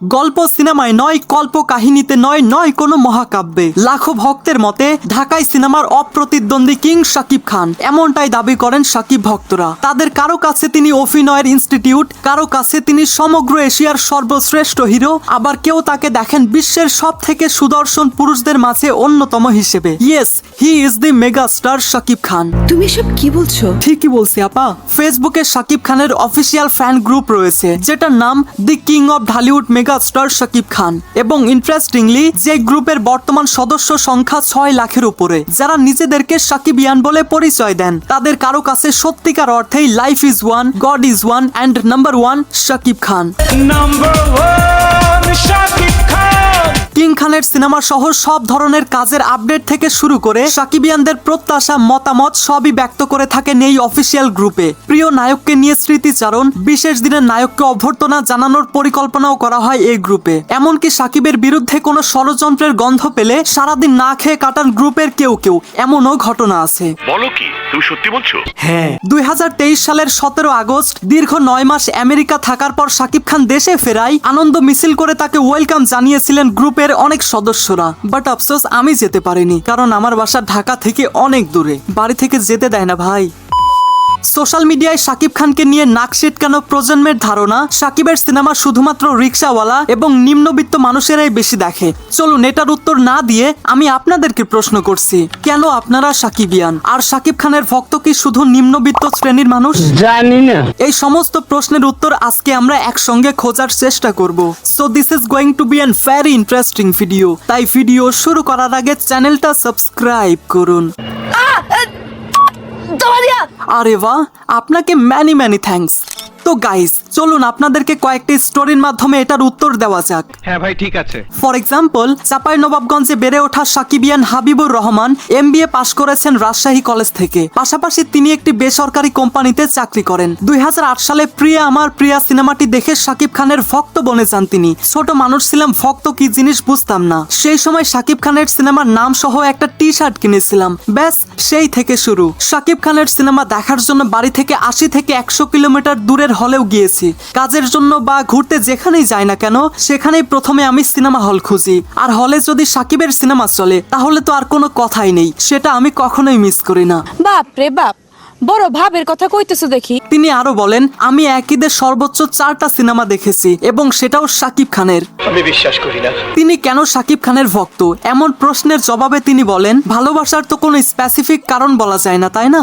গল্প সিনেমায় নয়, কল্প কাহিনীতে নয়, নয় কোনো মহাকাব্যে। লাখো ভক্তের মতে ঢাকাই সিনেমার অপ্রতিদ্বন্দ্বী কিং শাকিব খান, এমনটাই দাবি করেন শাকিব ভক্তরা। তাদের কারো কাছে তিনি অভিনয়ের ইনস্টিটিউট, কারো কাছে তিনি সমগ্র এশিয়ার সর্বশ্রেষ্ঠ হিরো, আবার কেউ তাকে দেখেন বিশ্বের সব থেকে সুদর্শন পুরুষদের মাঝে অন্যতম হিসেবে। Yes, he is the mega star Shakib Khan. তুমি সব কি বলছো? ঠিকই বলছি আপা। ফেসবুকে শাকিব খানের অফিসিয়াল ফ্যান গ্রুপ রয়েছে যেটার নাম the king of Dhallywood mega star Shakib Khan, এবং ইন্টারেস্টিংলি যে গ্রুপের বর্তমান সদস্য সংখ্যা 6 লাখের উপরে, যারা নিজেদেরকে শাকিবিয়ান বলে পরিচয় দেন। তাদের কারো কাছে সত্যিকার অর্থেই life is one, god is one and number one Shakib Khan. King খানের সিনেমা সহ সব ধরনের কাজের আপডেট থেকে শুরু করে শাকিবিয়ানদের প্রত্যাশা, মতামত সবই ব্যক্ত করে থাকেন এই অফিসিয়াল গ্রুপে। প্রিয় নায়ককে নিয়ে স্মৃতিচারণ, বিশেষ দিনের নায়ককে অভ্যর্থনা জানানোর পরিকল্পনাও করা হয় এই গ্রুপে। এমনকি শাকিবের বিরুদ্ধে কোনো ষড়যন্ত্রের গন্ধ পেলে সারাদিন না খেয়ে কাটান গ্রুপের কেউ কেউ, এমনও ঘটনা আছে। বলো কি, তুমি সত্যি বলছো? হ্যাঁ, 2023 সালের 17 আগস্ট দীর্ঘ 9 মাস আমেরিকা থাকার পর শাকিব খান দেশে ফেরায় আনন্দ মিছিল করে তাকে ওয়েলকাম জানিয়েছিলেন গ্রুপের অনেক সদস্যরা। বাট আফসোস আমি যেতে পারিনি, কারণ আমার বাসা ঢাকা থেকে অনেক দূরে, বাড়ি থেকে যেতে দেয় না ভাই। সোশ্যাল মিডিয়ায় শাকিব খানকে নিয়ে নাক সিটকানো প্রজন্মের ধারণা শাকিবের সিনেমা শুধুমাত্র রিক্সাওয়ালা এবং নিম্নবিত্ত মানুষেরাই বেশি দেখে। চলুন এটার উত্তর না দিয়ে আমি আপনাদেরকে প্রশ্ন করছি, কেন আপনারা শাকিবিয়ান? আর শাকিব খানের ভক্ত কি শুধু নিম্নবিত্ত শ্রেণীর মানুষ? জানি না। এই সমস্ত প্রশ্নের উত্তর আজকে আমরা একসঙ্গে খোঁজার চেষ্টা করব। So this is going to be an very interesting video. তাই ভিডিও শুরু করার আগে চ্যানেলটা সাবস্ক্রাইব করুন। আরে বাহ, আপনাকে ম্যানি ম্যানি থ্যাঙ্কস। তো গাইস, চলুন আপনাদেরকে কয়েকটি স্টোরির মাধ্যমে এটার উত্তর দেওয়া যাক। হ্যাঁ ভাই, ঠিক আছে। ফর এক্সাম্পল, চাঁপাইনবাবগঞ্জে বেড়ে ওঠা শাকিবিয়ান হাবিবুর রহমান MBA পাশ করেছেন রাজশাহী কলেজ থেকে। পাশাপাশি তিনি একটি বেসরকারি কোম্পানিতে চাকরি করেন। 2008 সালে প্রিয়া আমার প্রিয়া সিনেমাটি দেখে শাকিব খানের ভক্ত বনে যান তিনি। ছোট মানুষ ছিলাম, ভক্ত কি জিনিস বুঝতাম না। সেই সময় শাকিব খানের সিনেমার নাম সহ একটা টি-শার্ট কিনেছিলাম। ব্যাস সেই থেকে শুরু। শাকিব খানের সিনেমা দেখার জন্য বাড়ি থেকে 80 থেকে 100 কিলোমিটার দূরের হলেও গিয়েছি। কাজের জন্য বা ঘুরতে যেখানেই যাই না কেন, সেখানেই প্রথমে আমি সিনেমা হল খুঁজি। আর হলে যদি শাকিবের সিনেমা চলে তাহলে তো আর কোনো কথাই নেই, সেটা আমি কখনোই মিস করি না। বাপ রে বাপ, বড় ভাবের কথা কইতেছো দেখি। তিনি আরো বলেন, আমি একইদে সর্বোচ্চ 4টা সিনেমা দেখেছি, এবং সেটাও শাকিব খানের। আমি বিশ্বাস করি না। তিনি কেন শাকিব খানের ভক্ত? এমন প্রশ্নের জবাবে তিনি বলেন, ভালোবাসার তো কোনো স্পেসিফিক কারণ বলা যায় না, তাই না?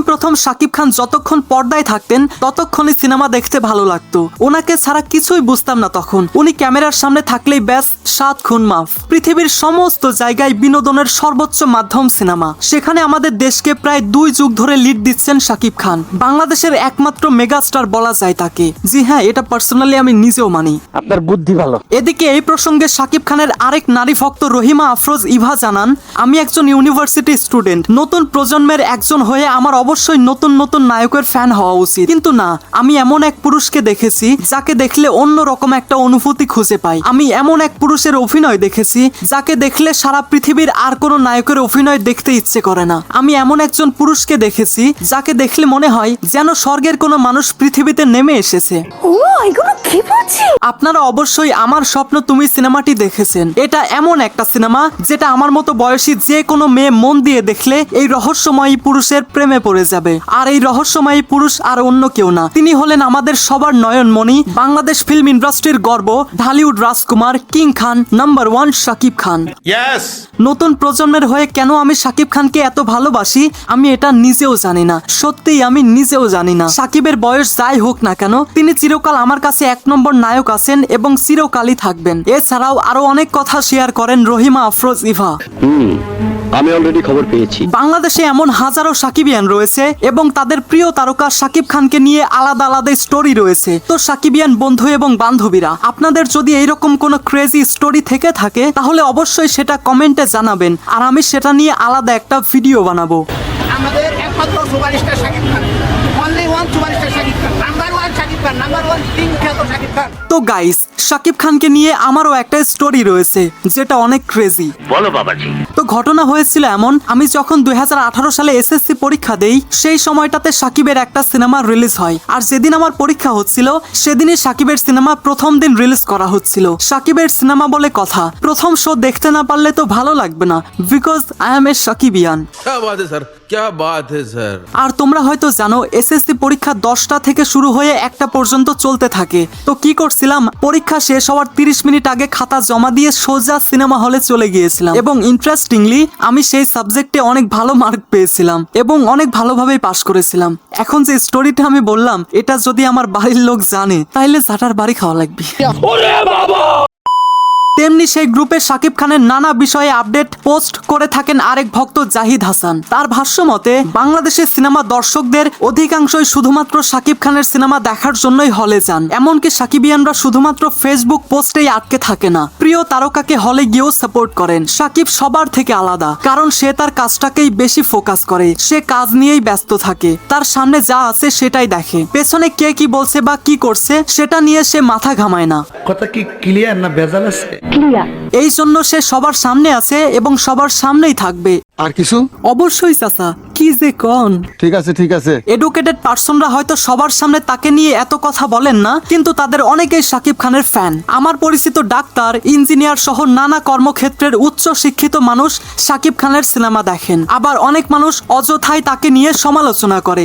প্রথম শাকিব খান যতক্ষণ পর্দায় থাকতেন ততক্ষণই সিনেমা দেখতে ভালো লাগতো। ওনাকে ছাড়া কিছুই বুঝতাম না তখন। উনি ক্যামেরার সামনে থাকলেই ব্যাস 7 খুন মাফ। পৃথিবীর সমস্ত জায়গায় বিনোদনের সর্বোচ্চ মাধ্যম সিনেমা, সেখানে আমাদের দেশকে প্রায় 2 যুগ ধরে লিড দিচ্ছেন শাকিব খান। বাংলাদেশের একমাত্র মেগাস্টার বলা যায় তাকে। জি হ্যাঁ, এটা পার্সোনালি আমি নিজেও মানি। আপনার বুদ্ধি ভালো। এদিকে এই প্রসঙ্গে শাকিব খানের আরেক নারী ভক্ত রহিমা আফরোজ ইভা জানান, আমি একজন ইউনিভার্সিটি স্টুডেন্ট। নতুন প্রজন্মের একজন হয়ে আমার অবশ্যই নতুন নতুন নায়কের ফ্যান হওয়া উচিত, কিন্তু না, আমি এমন এক পুরুষকে দেখেছি যাকে দেখলে অন্য রকম একটা অনুভূতি খুঁজে পাই। আমি এমন এক পুরুষের অভিনয় দেখেছি যাকে দেখলে সারা পৃথিবীর আর কোনো নায়কের অভিনয় দেখতে ইচ্ছে করে না। আমি এমন একজন পুরুষকে দেখেছি যাকে দেখলে মনে হয় যেন স্বর্গের কোনো মানুষ পৃথিবীতে নেমে এসেছে। আপনারা অবশ্যই আমার স্বপ্ন তুমি সিনেমাটি দেখেছেন। এটা এমন একটা সিনেমা যেটা আমার মতো বয়সী যে কোনো মেয়ে মন দিয়ে দেখলে এই রহস্যময়ী পুরুষের প্রেমে পড়ে যাবে। আর এই রহস্যময়ী পুরুষ আর অন্য কেউ না, তিনি হলেন আমাদের সবার নয়নমণি, বাংলাদেশ ফিল্ম ইন্ডাস্ট্রির গর্ব, ঢালিউড রাজকুমার কিং খান, নাম্বার 1 শাকিব খান। নতুন প্রজন্মের হয়ে কেন আমি শাকিব খানকে এত ভালোবাসি আমি এটা নিজেও জানি না। সত্যিই আমি নিজেও জানি না। শাকিবের বয়স যাই হোক না কেন, তিনি চিরকাল আমার কাছে 1 নম্বর নায়ক আছেন এবং চিরকালই থাকবেন। এছাড়াও আরো অনেক কথা শেয়ার করেন রহিমা আফরোজ ইভা। আমি অলরেডি খবর পেয়েছি। বাংলাদেশে এমন হাজারো শাকিবিয়ান রয়েছে এবং তাদের প্রিয় তারকা শাকিব খানকে নিয়ে আলাদা আলাদা স্টোরি রয়েছে। তো শাকিবিয়ান বন্ধু এবং বান্ধবীরা, আপনাদের যদি এইরকম কোনো ক্রেজি স্টোরি থেকে থাকে তাহলে অবশ্যই সেটা কমেন্টে জানাবেন, আর আমি সেটা নিয়ে আলাদা একটা ভিডিও বানাবো। আমাদের একমাত্র superstar Shakib Khan, only one superstar Shakib Khan, number 1 Shakib Khan. তো গাইস, শাকিব খানকে নিয়ে আমারও একটা স্টোরি রয়েছে যেটা অনেক ক্রেজি। বলো বাবাজি। তো ঘটনা হয়েছিল এমন, আমি যখন 2018 সালে এসএসসি পরীক্ষা দেই, সেই সময়টাতে শাকিবের একটা সিনেমা রিলিজ হয়। আর যেদিন আমার পরীক্ষা হচ্ছিল সেদিনই শাকিবের সিনেমা প্রথম দিন রিলিজ করা হচ্ছিল। শাকিবের সিনেমা বলে কথা, প্রথম শো দেখতে না পারলে তো ভালো লাগবে না, বিকজ আই এম এ শাকিবিয়ান। क्या बात है सर, क्या बात है सर। আর তোমরা হয়তো জানো এসএসসি পরীক্ষা 10টা থেকে শুরু হয়ে 1টা পর্যন্ত চলতে থাকে। তো কি করছিলাম, পরীক্ষা শেষ হওয়ার 30 মিনিট আগে খাতা জমা দিয়ে সোজা সিনেমা হলে চলে গিয়েছিলাম। এবং ইন্টারেস্টিংলি আমি সেই সাবজেক্টে অনেক ভালো মার্ক পেয়েছিলাম এবং অনেক ভালোভাবেই পাশ করেছিলাম। এখন যে স্টোরিটা আমি বললাম, এটা যদি আমার বাড়ির লোক জানে তাহলে ঝাঁটার বাড়ি খাওয়া লাগবে। তেমনি সেই গ্রুপে শাকিব খানের নানা বিষয়ে আপডেট পোস্ট করে থাকেন আরেক ভক্ত জাহিদ হাসান। তার ভাষ্য মতে বাংলাদেশের সিনেমা দর্শকদের অধিকাংশই শুধুমাত্র শাকিব খানের সিনেমা দেখার জন্যই হলে যান। এমনকি শাকিবিয়ানরা শুধুমাত্র ফেসবুক পোস্টেই আটকে থাকে না, প্রিয় তারকাকে হলে গিয়েও সাপোর্ট করেন। শাকিব সবার থেকে আলাদা, কারণ সে তার কাজটাকেই বেশি ফোকাস করে। সে কাজ নিয়েই ব্যস্ত থাকে, তার সামনে যা আছে সেটাই দেখে। পেছনে কে কি বলছে বা কি করছে সেটা নিয়ে সে মাথা ঘামায় না। কথা কি ক্লিয়ার না ভেজাল আছে? এই জন্য সে সবার সামনে আছে এবং সবার সামনেই থাকবে। আর কিছু? অবশ্যই চাচা, কি যে কন। ঠিক আছে ঠিক আছে। এডুকেটেড পার্সনরা হয়তো সবার সামনে তাকে নিয়ে এত কথা বলেন না, কিন্তু তাদের অনেকেই শাকিব খানের ফ্যান। আমার পরিচিত ডাক্তার, ইঞ্জিনিয়ার সহ নানা কর্মক্ষেত্রের উচ্চ শিক্ষিত মানুষ শাকিব খানের সিনেমা দেখেন। আবার অনেক মানুষ অযথাই তাকে নিয়ে সমালোচনা করে।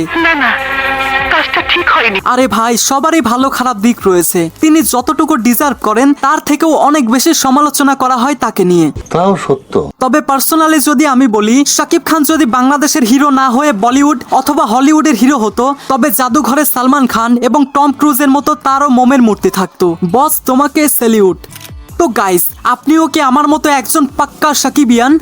আরে ভাই, সবারই ভালো খারাপ দিক রয়েছে। তিনি যতটুকু ডিজার্ভ করেন তার থেকেও অনেক বেশি সমালোচনা করা হয় তাকে নিয়ে। তাও সত্য। তবে পার্সোনালি যদি আমি বলি, শাকিব খান যদি বাংলাদেশের হিরো না হয়ে বলিউড অথবা হলিউডের হিরো হতো, তবে জাদুঘরে সালমান খান এবং টম ক্রুজের মতো তারও মোমের মূর্তি থাকতো। বস, তোমাকে স্যালিউট। তো গাইস, আপনিও কি আমার মতো একজন পাক্কা শাকিবিয়ান?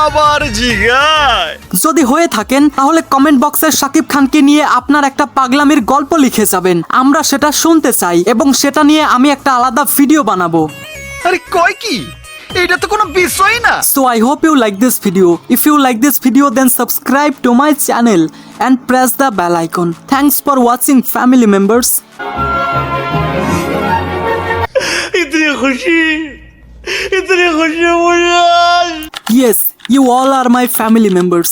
আবার জিগায়। যদি হয়ে থাকেন তাহলে কমেন্ট বক্সে শাকিব খানকে নিয়ে আপনার একটা পাগলামির গল্প লিখে যাবেন। আমরা সেটা শুনতে চাই এবং সেটা নিয়ে আমি একটা আলাদা ভিডিও বানাবো। আরে কয় কি, এটা তো কোনো বিষয় না। So I hope you like this video. If you like this video, then subscribe to my channel and press the bell icon. Thanks for watching, family members. इतनी खुशी मुझे आज। Yes, you all are my family members.